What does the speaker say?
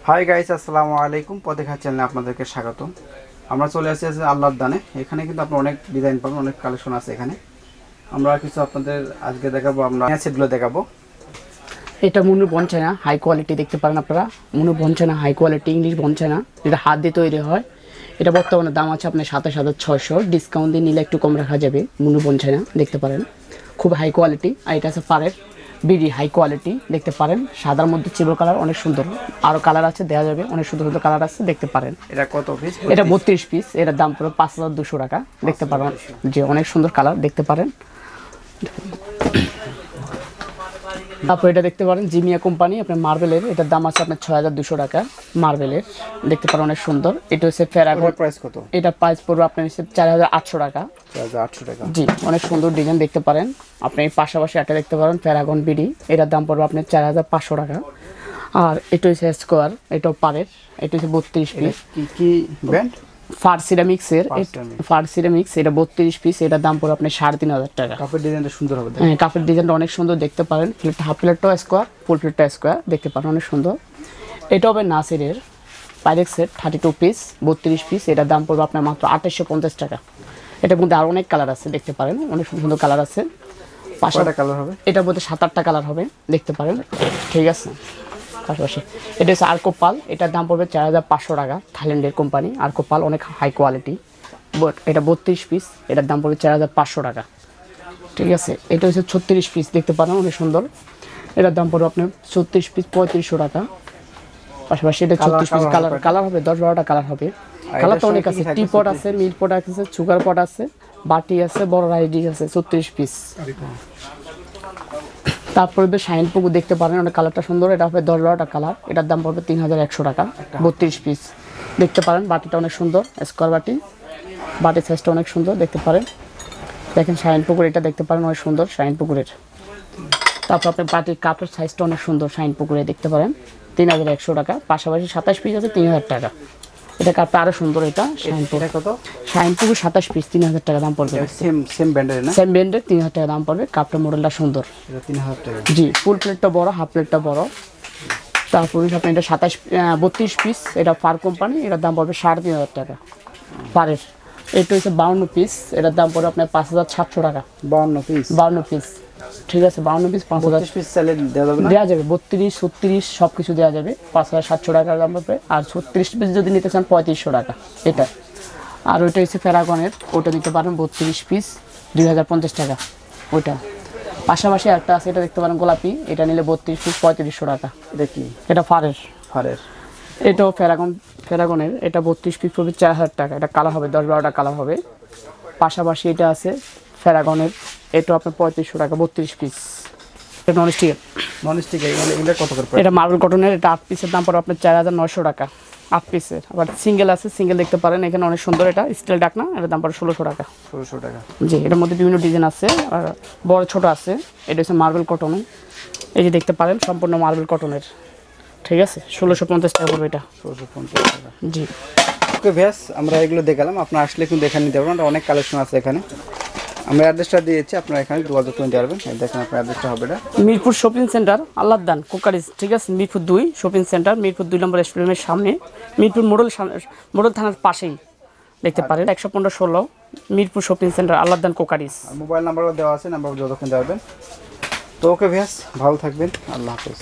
Hi guys, আসসালামু আলাইকুম। পথেঘা চ্যানেলে আপনাদেরকে স্বাগত। আমরা চলে আসছি আল্লাহর দানে। এখানে কিন্তু আপনারা অনেক ডিজাইন পাবেন, অনেক কালেকশন আছে এখানে। আমরা কিছু আপনাদের আজকে দেখাবো, আমরা সেটগুলো দেখাবো। এটা মুনু বনচায়না হাই কোয়ালিটি দেখতে পারেন আপনারা। মুনু বনচায়না হাই কোয়ালিটি ইংলিশ বনচায়না, যেটা হাত দিয়ে তৈরি হয়। এটা বর্তমানে দাম আছে আপনার 27,600, ডিসকাউন্ট দিয়ে নিলে একটু কম রাখা যাবে। মুনু বনচায়না দেখতে পারেন, খুব হাই কোয়ালিটি। আর এটা আছে পারের বিডি হাই কোয়ালিটি দেখতে পারেন, সাদার মধ্যে চিবল কালার, অনেক সুন্দর। আরও কালার আছে, দেওয়া যাবে, অনেক সুন্দর সুন্দর কালার আছে দেখতে পারেন। এটা কত পিস? এটা 32 পিস। এটার দাম পুরো 5,200 টাকা দেখতে পারেন। যে অনেক সুন্দর কালার দেখতে পারেন। তারপর এটা দেখতে পারেন জিমিয়া কোম্পানি আপনার মার্বেলের, এটার দাম আছে আপনার 6,200 টাকা মার্বেলের দেখতে পারেন, অনেক সুন্দর। এটা হচ্ছে ফেরাগন। প্রাইস কত? এটা প্রাইস পড়বে আপনার হচ্ছে 4,800 টাকা। 4,800 টাকা। জি, অনেক সুন্দর ডিজাইন দেখতে পারেন। আপনি পাশাপাশি একটা দেখতে পারেন ফেরাগন বিডি, এটার দাম পড়বে আপনার 4,500 টাকা। আর এটা হচ্ছে স্কোয়ার, এটাও পারের, এটা হচ্ছে 32 পিস। কি ব্র্যান্ড? ফার সিরামিক্সের। ফার সিরামিক্স, এটা 32 পিস, এটার দাম পড়বে আপনার 3,500 টাকা। কাপড়ের ডিজাইনটা সুন্দর হবে। হ্যাঁ, কাপড়ের ডিজাইনটা অনেক সুন্দর দেখতে পারেন। প্লেট হাফ প্লেটটাও স্কোয়ার, ফুল প্লেটটা স্কোয়ার দেখতে পারেন, অনেক সুন্দর। এটা হবে নাসিরের পাইরেক্সের 32 পিস 32 পিস, এটার দাম পড়বে আপনার মাত্র 2850 টাকা। এটার মধ্যে আরও অনেক কালার আছে দেখতে পারেন, অনেক সুন্দর সুন্দর কালার আছে। পাঁচটা কালার হবে, এটার মধ্যে 7-8টা কালার হবে দেখতে পারেন, ঠিক আছে। পাশাপাশি এটা হচ্ছে আর্কোপাল, এটার দাম পড়বে 4,500 টাকা। থাইল্যান্ডের কোম্পানি আর্কোপাল, অনেক হাই কোয়ালিটি। বাট এটা 32 পিস, এটার দাম পড়বে 4,500 টাকা, ঠিক আছে। এটা হচ্ছে 36 পিস দেখতে পারেন, অনেক সুন্দর। এটার দাম পড়বে আপনার 36 পিস 3,500 টাকা। পাশাপাশি এটা 36 পিস কালার হবে, 10-12টা কালার হবে। কালার তো অনেক আছে, টি পট আছে, মিল্ক পট আছে, সুগার পট আছে, বাটি আছে, বড় রাইস ডিশ আছে, 36 পিস। তারপরে শাইন পুকুর দেখতে পারেন, অনেক কালারটা সুন্দর। এটা হবে 10-12টা কালার, এটার দাম পড়বে 3,100 টাকা। 32 পিস দেখতে পারেন, বাটিটা অনেক সুন্দর, স্কোয়ার বাটি, বাটির সাইজটা অনেক সুন্দর দেখতে পারেন। দেখেন শাইন পুকুর, এটা দেখতে পারেন, অনেক সুন্দর শাইন পুকুরের। তারপর আপনার বাটির কাপের সাইজটা অনেক সুন্দর শাইন পুকুরে দেখতে পারেন, 3,100 টাকা। পাশাপাশি 27 পিস আছে 3,000 টাকা। এটা কাপটা আরও সুন্দর। এটা শাইন পুকুর কত? শাইন পুকুর 27 পিস 3,000 টাকা দাম পড়বে। সেম ব্র্যান্ডের না? সেম ব্র্যান্ডের 3,000 টাকা দাম পড়বে। কাপটা মডেলটা সুন্দর, এটা 3,000 টাকা। জি, ফুল প্লেটটা বড়, হাফ প্লেটটা বড়। তারপরে আপনি এটা 32 পিস, এটা ফার কোম্পানি, এটার দাম পড়বে 3,500 টাকা ফারের। এটা হচ্ছে 52 পিস, এটার দাম পড়বে আপনার 5,700 টাকা। 52 পিস? 52 পিস, ঠিক আছে। 52 পিস 5,000 পিস চাইলে দেওয়া যাবে না? দেওয়া যাবে, 32, 36 সব কিছু দেওয়া যাবে। 5,700 টাকা দাম পড়বে। আর 36 পিস যদি নিতে চান 3,500 টাকা এটা। আর ওইটা হচ্ছে ফেরাগনের, ওটা নিতে পারেন 32 পিস 2,050 টাকা ওইটা। পাশাপাশি একটা আছে, এটা দেখতে পারেন গোলাপি, এটা নিলে 32 পিস 3,500 টাকা। এটা কি? এটা ফারের। ফারের এটাও ফেরাগনের, এটা 32 পিস পড়বে 4,000 টাকা। এটা কালার হবে 10-12টা কালার হবে। পাশাপাশি এটা আছে ফেরাগনের, এটাও আপনার 3,500 টাকা 32 পিস। এটা ননস্টিক এগুলো কত করে? এটা মার্বেল কটনের, এটা 8 পিসের দাম পড়বে আপনার 4,900 টাকা 8 পিসের। আবার সিঙ্গেল আছে, সিঙ্গেল দেখতে পারেন, এখানে অনেক সুন্দর। এটা স্টিল ডাকনা, এটার দাম পড়বে 1,600 টাকা। 1,600 টাকা, জি। এটার মধ্যে বিভিন্ন ডিজাইন আছে, আর বড় ছোট আছে। এটা হচ্ছে মার্বেল কটনের, এই যে দেখতে পারেন, সম্পূর্ণ মার্বেল কটনের, ঠিক আছে। 1,650 টাকা পড়বে এটা। 1,650 টাকা, জি। ওকে ভ্যাস, আমরা এগুলো দেখালাম, আপনারা আসলে কিন্তু দেখে নিতে পারবেন। অনেক কালেকশন আছে এখানে। আমরা অ্যাড্রেসটা দিয়েছি, আপনারা এখানে যোগাযোগ করে নিতে পারবেন। দেখেন আপনার অ্যাড্রেসটা হবে এটা Mirpur shopping centre Allahdan crockeries, ঠিক আছে। মিরপুর 2 শপিং সেন্টার, মিরপুর 2 নম্বর স্টেডিয়ামের সামনে, মিরপুর মোড়ল থানার পাশেই দেখতে পারেন। 115-16 Mirpur shopping centre Allahdan crockeries. Mobile নাম্বারও দেওয়া আছে, নাম্বার যোগাযোগ করতে পারবেন। তো ওকে ভ্যাস, ভালো থাকবেন, আল্লাহ হাফেজ।